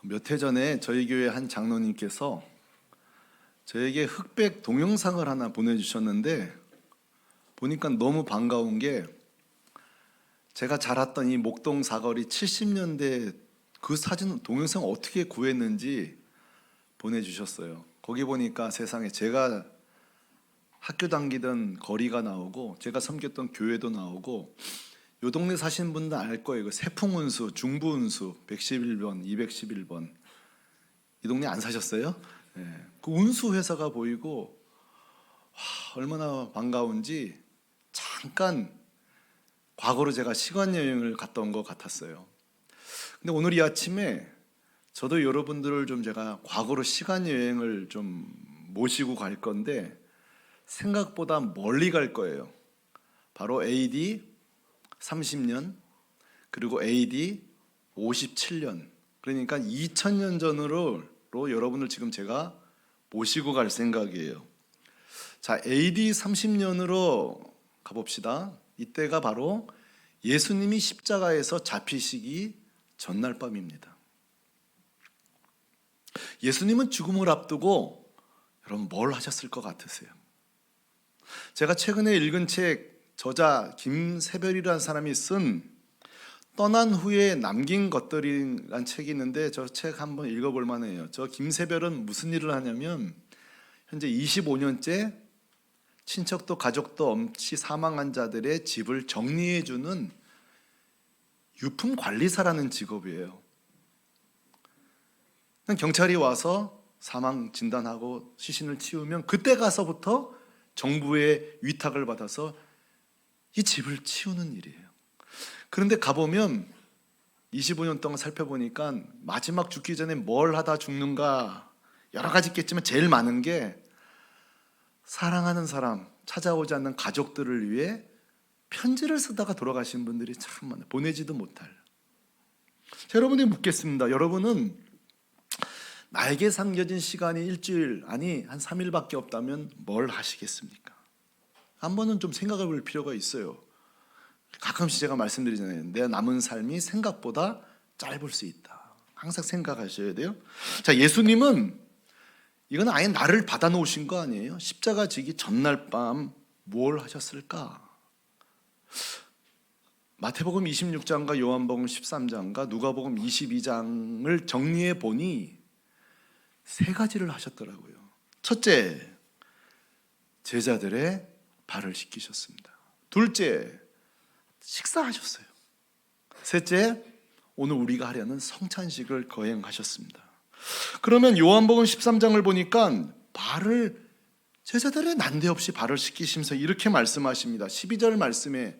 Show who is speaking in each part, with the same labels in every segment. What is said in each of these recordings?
Speaker 1: 몇 해 전에 저희 교회 한 장로님께서 저에게 흑백 동영상을 하나 보내주셨는데 보니까 너무 반가운 게 제가 자랐던 이 목동 사거리 70년대 그 사진 동영상 어떻게 구했는지 보내주셨어요. 거기 보니까 세상에 제가 학교 다니던 거리가 나오고 제가 섬겼던 교회도 나오고 요 동네 사시는 분들 알 거예요. 그 세풍운수, 중부운수 111번, 211번 이 동네 안 사셨어요? 네. 그 운수 회사가 보이고 얼마나 반가운지 잠깐 과거로 제가 시간 여행을 갔다 온 것 같았어요. 근데 오늘 이 아침에 저도 여러분들을 좀 제가 과거로 시간 여행을 좀 모시고 갈 건데 생각보다 멀리 갈 거예요. 바로 AD 30년 그리고 AD 57년 그러니까 2000년 전으로 여러분을 지금 제가 모시고 갈 생각이에요. 자, AD 30년으로 가봅시다. 이때가 바로 예수님이 십자가에서 잡히시기 전날 밤입니다. 예수님은 죽음을 앞두고 여러분 뭘 하셨을 것 같으세요? 제가 최근에 읽은 책 저자 김세별이라는 사람이 쓴 떠난 후에 남긴 것들이라는 책이 있는데 저 책 한번 읽어볼 만해요. 저 김세별은 무슨 일을 하냐면 현재 25년째 친척도 가족도 없이 사망한 자들의 집을 정리해주는 유품 관리사라는 직업이에요. 경찰이 와서 사망 진단하고 시신을 치우면 그때 가서부터 정부의 위탁을 받아서 이 집을 치우는 일이에요. 그런데 가보면 25년 동안 살펴보니까 마지막 죽기 전에 뭘 하다 죽는가 여러 가지 있겠지만 제일 많은 게 사랑하는 사람, 찾아오지 않는 가족들을 위해 편지를 쓰다가 돌아가신 분들이 참 많아요. 보내지도 못할. 자, 여러분이 묻겠습니다. 여러분은 나에게 삼겨진 시간이 일주일 아니 한 3일밖에 없다면 뭘 하시겠습니까? 한 번은 좀 생각해 볼 필요가 있어요. 가끔씩 제가 말씀드리잖아요. 내 남은 삶이 생각보다 짧을 수 있다. 항상 생각하셔야 돼요. 자, 예수님은 이건 아예 나를 받아 놓으신 거 아니에요? 십자가 지기 전날 밤 뭘 하셨을까? 마태복음 26장과 요한복음 13장과 누가복음 22장을 정리해 보니 세 가지를 하셨더라고요. 첫째, 제자들의 발을 씻기셨습니다. 둘째, 식사하셨어요. 셋째, 오늘 우리가 하려는 성찬식을 거행하셨습니다. 그러면 요한복음 13장을 보니까 발을 제자들의 난데없이 발을 씻기시면서 이렇게 말씀하십니다. 12절 말씀에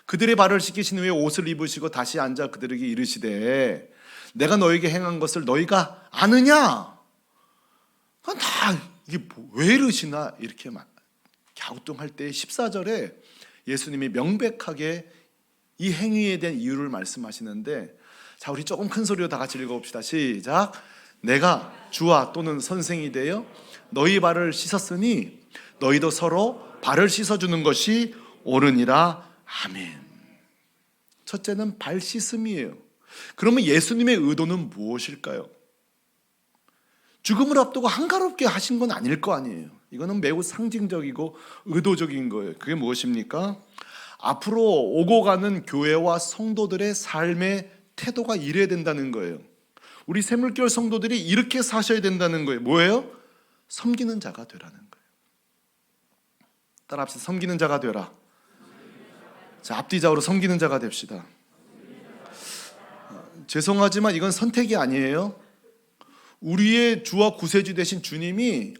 Speaker 1: 그들의 발을 씻기신 후에 옷을 입으시고 다시 앉아 그들에게 이르시되 내가 너에게 행한 것을 너희가 아느냐? 다 이게 왜 이러시나 이렇게 갸우뚱할 때 14절에 예수님이 명백하게 이 행위에 대한 이유를 말씀하시는데 자, 우리 조금 큰 소리로 다 같이 읽어봅시다. 시작. 내가 주와 또는 선생이 되어 너희 발을 씻었으니 너희도 서로 발을 씻어주는 것이 옳으니라. 아멘. 첫째는 발 씻음이에요. 그러면 예수님의 의도는 무엇일까요? 죽음을 앞두고 한가롭게 하신 건 아닐 거 아니에요. 이거는 매우 상징적이고 의도적인 거예요. 그게 무엇입니까? 앞으로 오고 가는 교회와 성도들의 삶의 태도가 이래야 된다는 거예요. 우리 샘물교회 성도들이 이렇게 사셔야 된다는 거예요. 뭐예요? 섬기는 자가 되라는 거예요. 따라합시다. 섬기는 자가 되라. 자, 앞뒤좌우로 섬기는 자가 됩시다. 죄송하지만 이건 선택이 아니에요. 우리의 주와 구세주 되신 주님이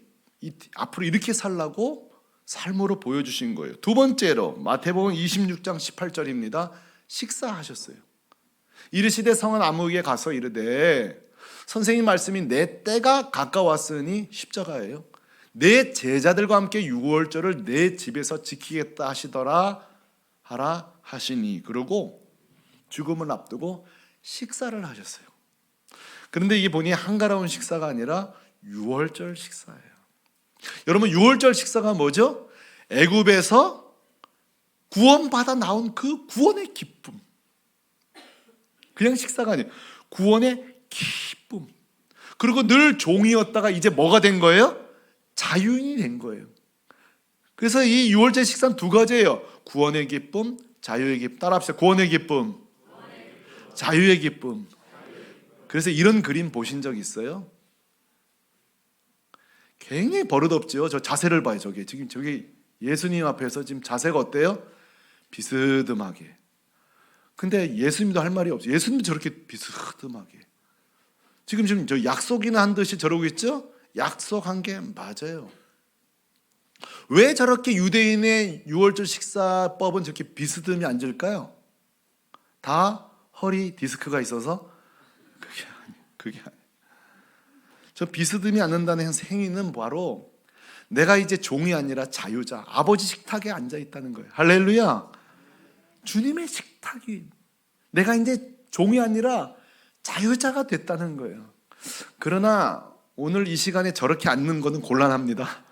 Speaker 1: 앞으로 이렇게 살라고 삶으로 보여주신 거예요. 두 번째로 마태복음 26장 18절입니다. 식사하셨어요. 이르시되 성은 아무에게 가서 이르되 선생님 말씀이 내 때가 가까웠으니 십자가예요. 내 제자들과 함께 유월절을 내 집에서 지키겠다 하시더라 하라 하시니 그러고 죽음을 앞두고 식사를 하셨어요. 그런데 이게 보니 한가로운 식사가 아니라 유월절 식사예요. 여러분, 유월절 식사가 뭐죠? 애굽에서 구원받아 나온 그 구원의 기쁨. 그냥 식사가 아니에요. 구원의 기쁨. 그리고 늘 종이었다가 이제 뭐가 된 거예요? 자유인이 된 거예요. 그래서 이 유월절 식사는 두 가지예요. 구원의 기쁨, 자유의 기쁨. 따라합시다. 구원의 기쁨, 자유의 기쁨. 그래서 이런 그림 보신 적 있어요? 굉장히 버릇없죠. 저 자세를 봐요. 지금 저기 예수님 앞에서 지금 자세가 어때요? 비스듬하게. 근데 예수님도 할 말이 없어요. 예수님도 저렇게 비스듬하게. 지금 저 약속이나 한 듯이 저러고 있죠? 약속한 게 맞아요. 왜 저렇게 유대인의 유월절 식사법은 저렇게 비스듬히 앉을까요? 다 허리 디스크가 있어서? 그게 아니에요. 저 비스듬히 앉는다는 행위는 바로 내가 이제 종이 아니라 자유자, 아버지 식탁에 앉아 있다는 거예요. 할렐루야. 주님의 식탁이, 내가 이제 종이 아니라 자유자가 됐다는 거예요. 그러나 오늘 이 시간에 저렇게 앉는 것은 곤란합니다.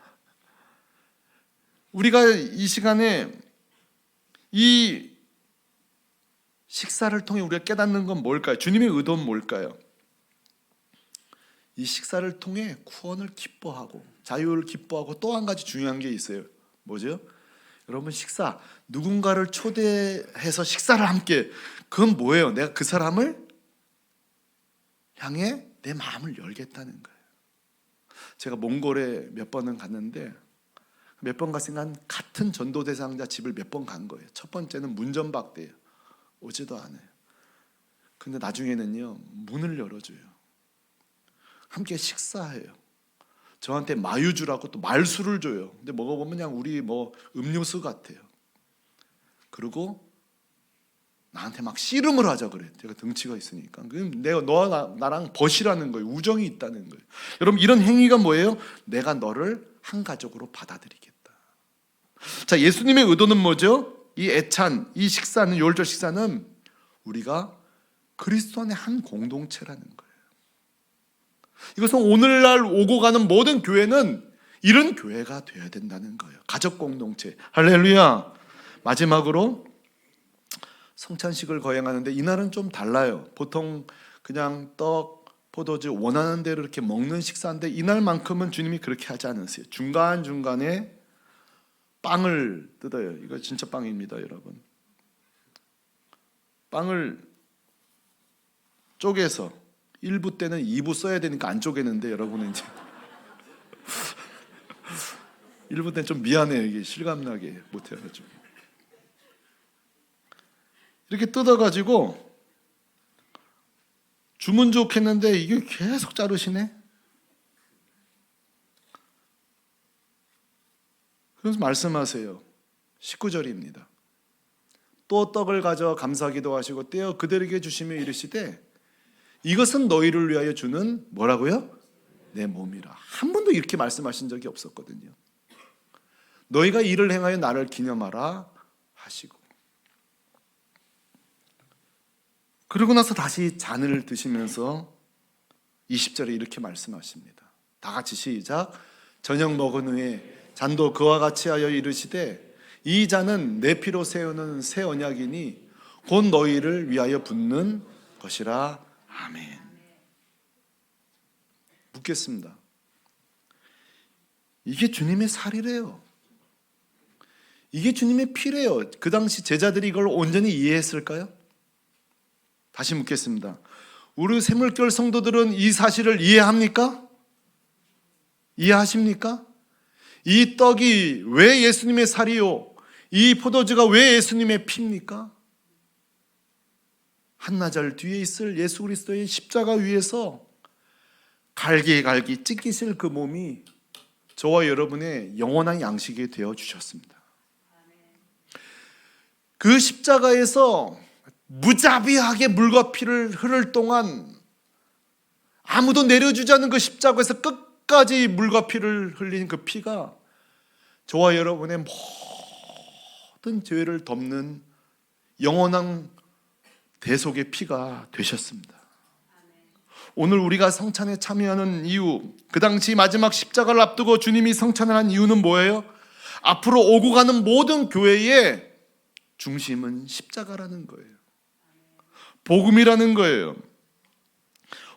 Speaker 1: 우리가 이 시간에 이 식사를 통해 우리가 깨닫는 건 뭘까요? 주님의 의도는 뭘까요? 이 식사를 통해 구원을 기뻐하고 자유를 기뻐하고 또 한 가지 중요한 게 있어요. 뭐죠? 여러분, 식사, 누군가를 초대해서 식사를 함께, 그건 뭐예요? 내가 그 사람을 향해 내 마음을 열겠다는 거예요. 제가 몽골에 몇 번은 갔는데 몇 번 갔으니까 같은 전도 대상자 집을 몇 번 간 거예요. 첫 번째는 문전박대예요. 오지도 않아요. 근데 나중에는요, 문을 열어줘요. 함께 식사해요. 저한테 마유주라고 또 말수를 줘요. 근데 먹어보면 그냥 우리 음료수 같아요. 그리고 나한테 막 씨름을 하자 그래. 제가 등치가 있으니까. 내가 너와 나랑 벗이라는 거예요. 우정이 있다는 거예요. 여러분, 이런 행위가 뭐예요? 내가 너를 한 가족으로 받아들이겠다. 자, 예수님의 의도는 뭐죠? 이 애찬, 이 식사는, 유월절 식사는 우리가 그리스도 안의 한 공동체라는 거예요. 이것은 오늘날 오고 가는 모든 교회는 이런 교회가 되어야 된다는 거예요. 가족 공동체. 할렐루야. 마지막으로 성찬식을 거행하는데 이날은 좀 달라요. 보통 그냥 떡, 포도주 원하는 대로 이렇게 먹는 식사인데 이날만큼은 주님이 그렇게 하지 않으세요. 중간중간에 빵을 뜯어요. 이거 진짜 빵입니다, 여러분. 빵을 쪼개서 1부 때는 2부 써야 되니까 안 쪼개는데 여러분은 이제 1부 때는 좀 미안해요. 이게 실감나게 못해가지고 이렇게 뜯어가지고 주면 좋겠는데 이게 계속 자르시네. 그래서 말씀하세요. 19절입니다. 또 떡을 가져 감사기도 하시고 떼어 그들에게 주시며 이르시되 이것은 너희를 위하여 주는 뭐라고요? 내 몸이라. 한 번도 이렇게 말씀하신 적이 없었거든요. 너희가 이를 행하여 나를 기념하라 하시고, 그러고 나서 다시 잔을 드시면서 20절에 이렇게 말씀하십니다. 다 같이 시작. 저녁 먹은 후에 잔도 그와 같이 하여 이르시되 이 잔은 내 피로 세우는 새 언약이니 곧 너희를 위하여 붓는 것이라. 아멘. 묻겠습니다. 이게 주님의 살이래요. 이게 주님의 피래요. 그 당시 제자들이 이걸 온전히 이해했을까요? 다시 묻겠습니다. 우리 샘물교회 성도들은 이 사실을 이해합니까? 이해하십니까? 이 떡이 왜 예수님의 살이요? 이 포도주가 왜 예수님의 피입니까? 한나절 뒤에 있을 예수 그리스도의 십자가 위에서 갈기갈기 찢기실 그 몸이 저와 여러분의 영원한 양식이 되어 주셨습니다. 그 십자가에서 무자비하게 물과 피를 흐를 동안 아무도 내려주지 않은 그 십자가에서 끝까지 물과 피를 흘린 그 피가 저와 여러분의 모든 죄를 덮는 영원한 대속의 피가 되셨습니다. 오늘 우리가 성찬에 참여하는 이유, 그 당시 마지막 십자가를 앞두고 주님이 성찬을 한 이유는 뭐예요? 앞으로 오고 가는 모든 교회의 중심은 십자가라는 거예요. 복음이라는 거예요.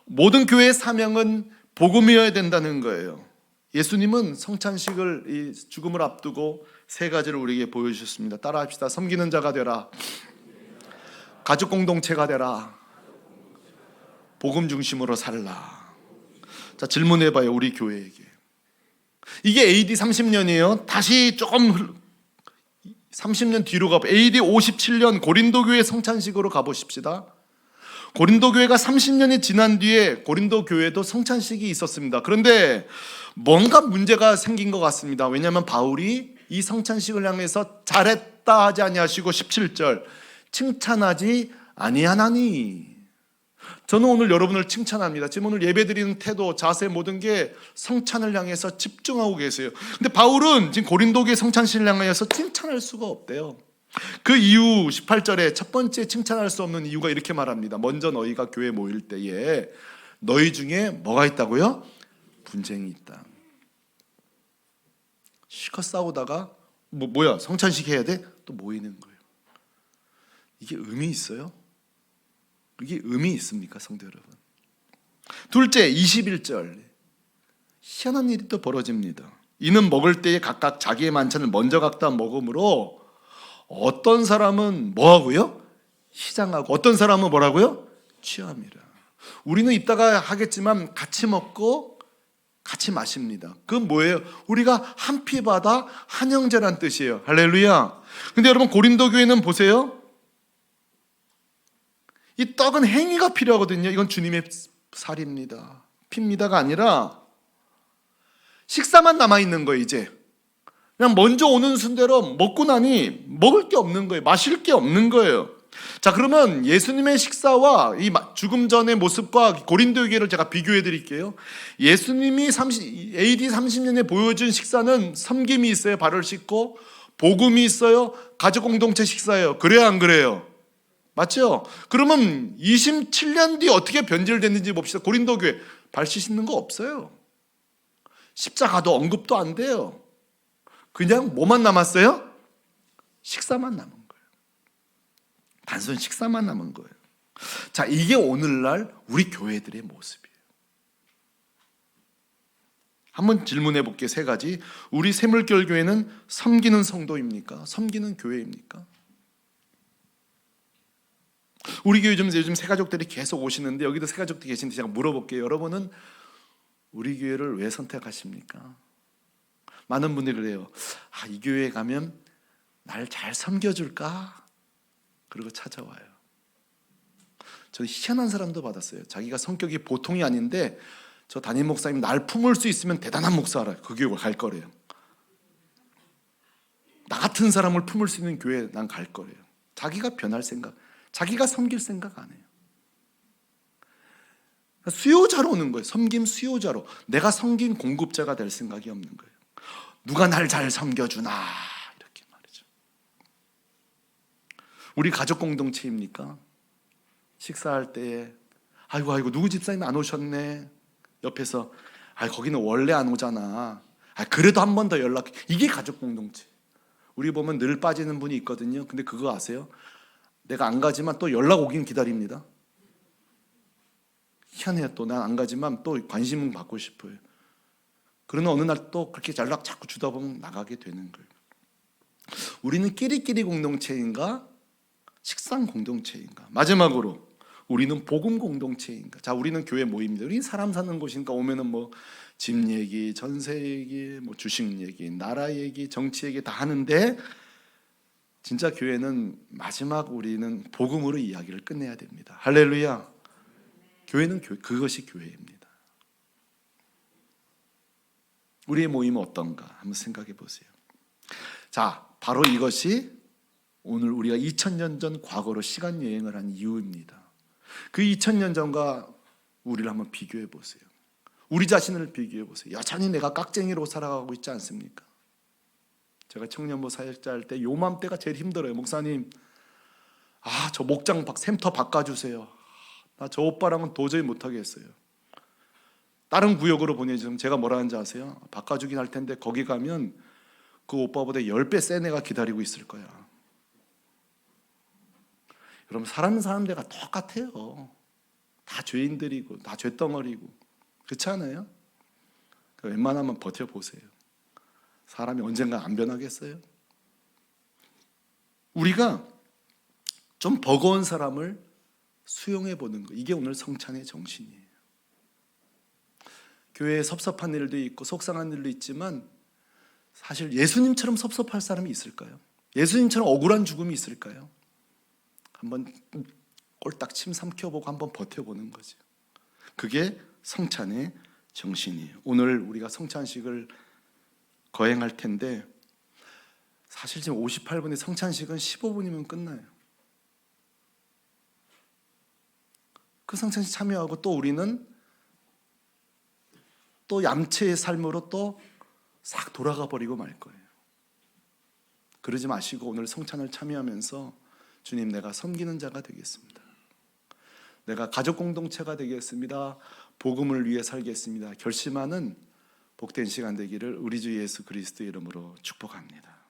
Speaker 1: 모든 교회의 사명은 복음이어야 된다는 거예요. 예수님은 성찬식을 이 죽음을 앞두고 세 가지를 우리에게 보여주셨습니다. 따라합시다. 섬기는 자가 되라, 가족 공동체가 되라, 복음 중심으로 살라. 자, 질문해봐요. 우리 교회에게. 이게 AD 30년이에요. 다시 조금 30년 뒤로 가보. AD 57년 고린도 교회 성찬식으로 가보십시다. 고린도 교회가 30년이 지난 뒤에 고린도 교회도 성찬식이 있었습니다. 그런데 뭔가 문제가 생긴 것 같습니다. 왜냐하면 바울이 이 성찬식을 향해서 잘했다 하지 아니하시고 17절 칭찬하지 아니하나니. 저는 오늘 여러분을 칭찬합니다. 지금 오늘 예배드리는 태도, 자세 모든 게 성찬을 향해서 집중하고 계세요. 근데 바울은 지금 고린도 교회 성찬식을 향해서 칭찬할 수가 없대요. 그 이유 18절에 첫 번째 칭찬할 수 없는 이유가 이렇게 말합니다. 먼저 너희가 교회 모일 때에 너희 중에 뭐가 있다고요? 분쟁이 있다. 실컷 싸우다가 뭐야 성찬식 해야 돼? 또 모이는 거예요. 이게 의미 있어요? 이게 의미 있습니까, 성도 여러분? 둘째 21절 희한한 일이 또 벌어집니다. 이는 먹을 때에 각각 자기의 만찬을 먼저 갖다 먹음으로 어떤 사람은 뭐하고요? 시장하고 어떤 사람은 뭐라고요? 취함이라. 우리는 이따가 하겠지만 같이 먹고 같이 마십니다. 그건 뭐예요? 우리가 한 피 바다 한 형제란 뜻이에요. 할렐루야. 근데 여러분 고린도 교회는 보세요. 이 떡은 행위가 필요하거든요. 이건 주님의 살입니다. 피입니다가 아니라 식사만 남아있는 거예요. 이제 그냥 먼저 오는 순대로 먹고 나니 먹을 게 없는 거예요. 마실 게 없는 거예요. 자, 그러면 예수님의 식사와 이 죽음 전의 모습과 고린도 교회를 제가 비교해 드릴게요. 예수님이 AD 30년에 보여준 식사는 섬김이 있어요. 발을 씻고 복음이 있어요. 가족 공동체 식사예요. 그래요, 안 그래요? 맞죠? 그러면 27년 뒤 어떻게 변질됐는지 봅시다. 고린도 교회 발 씻는 거 없어요. 십자가도 언급도 안 돼요. 그냥 뭐만 남았어요? 식사만 남은 거예요. 단순 식사만 남은 거예요. 자, 이게 오늘날 우리 교회들의 모습이에요. 한번 질문해 볼게요. 세 가지. 우리 새물결 교회는 섬기는 성도입니까? 섬기는 교회입니까? 우리 교회 요즘 새가족들이 계속 오시는데 여기도 새가족들이 계신데 제가 물어볼게요. 여러분은 우리 교회를 왜 선택하십니까? 많은 분들이 그래요. 이 교회에 가면 날 잘 섬겨줄까? 그리고 찾아와요. 저는 희한한 사람도 받았어요. 자기가 성격이 보통이 아닌데 저 담임 목사님 날 품을 수 있으면 대단한 목사라 그 교회 갈 거래요. 나 같은 사람을 품을 수 있는 교회 난 갈 거래요. 자기가 변할 생각, 자기가 섬길 생각 안 해요. 수요자로 오는 거예요. 섬김 수요자로. 내가 섬긴 공급자가 될 생각이 없는 거예요. 누가 날 잘 섬겨주나 이렇게 말이죠. 우리 가족 공동체입니까? 식사할 때 아이고 누구 집사님 안 오셨네. 옆에서 거기는 원래 안 오잖아. 그래도 한 번 더 연락해. 이게 가족 공동체. 우리 보면 늘 빠지는 분이 있거든요. 근데 그거 아세요? 내가 안 가지만 또 연락 오긴 기다립니다. 희한해요. 또 난 안 가지만 또 관심은 받고 싶어요. 그러나 어느 날 또 그렇게 연락 자꾸 주다 보면 나가게 되는 거예요. 우리는 끼리끼리 공동체인가? 식상 공동체인가? 마지막으로 우리는 복음 공동체인가? 자, 우리는 교회 모임입니다. 우리는 사람 사는 곳이니까 오면은 집 얘기, 전세 얘기, 주식 얘기, 나라 얘기, 정치 얘기 다 하는데 진짜 교회는 마지막 우리는 복음으로 이야기를 끝내야 됩니다. 할렐루야. 교회는 그것이 교회입니다. 우리의 모임은 어떤가 한번 생각해 보세요. 자, 바로 이것이 오늘 우리가 2000년 전 과거로 시간 여행을 한 이유입니다. 그 2000년 전과 우리를 한번 비교해 보세요. 우리 자신을 비교해 보세요. 여전히 내가 깍쟁이로 살아가고 있지 않습니까? 제가 청년부 사역자 할 때 요맘때가 제일 힘들어요. 목사님, 저 목장 샘터 바꿔주세요. 나 저 오빠랑은 도저히 못하겠어요. 다른 구역으로 보내주면 제가 뭐라 하는지 아세요? 바꿔주긴 할 텐데 거기 가면 그 오빠보다 10배 센 애가 기다리고 있을 거야. 여러분, 사람은 사람들과 똑같아요. 다 죄인들이고 다 죄덩어리고. 그렇지 않아요? 웬만하면 버텨보세요. 사람이 언젠가 안 변하겠어요? 우리가 좀 버거운 사람을 수용해 보는 거, 이게 오늘 성찬의 정신이에요. 교회에 섭섭한 일도 있고 속상한 일도 있지만 사실 예수님처럼 섭섭할 사람이 있을까요? 예수님처럼 억울한 죽음이 있을까요? 한번 꼴딱 침 삼켜보고 한번 버텨보는 거죠. 그게 성찬의 정신이에요. 오늘 우리가 성찬식을 거행할 텐데 사실 지금 58분의 성찬식은 15분이면 끝나요. 그 성찬식 참여하고 또 우리는 또 얌체의 삶으로 또 싹 돌아가 버리고 말 거예요. 그러지 마시고 오늘 성찬을 참여하면서 주님, 내가 섬기는 자가 되겠습니다. 내가 가족 공동체가 되겠습니다. 복음을 위해 살겠습니다. 결심하는 복된 시간 되기를 우리 주 예수 그리스도의 이름으로 축복합니다.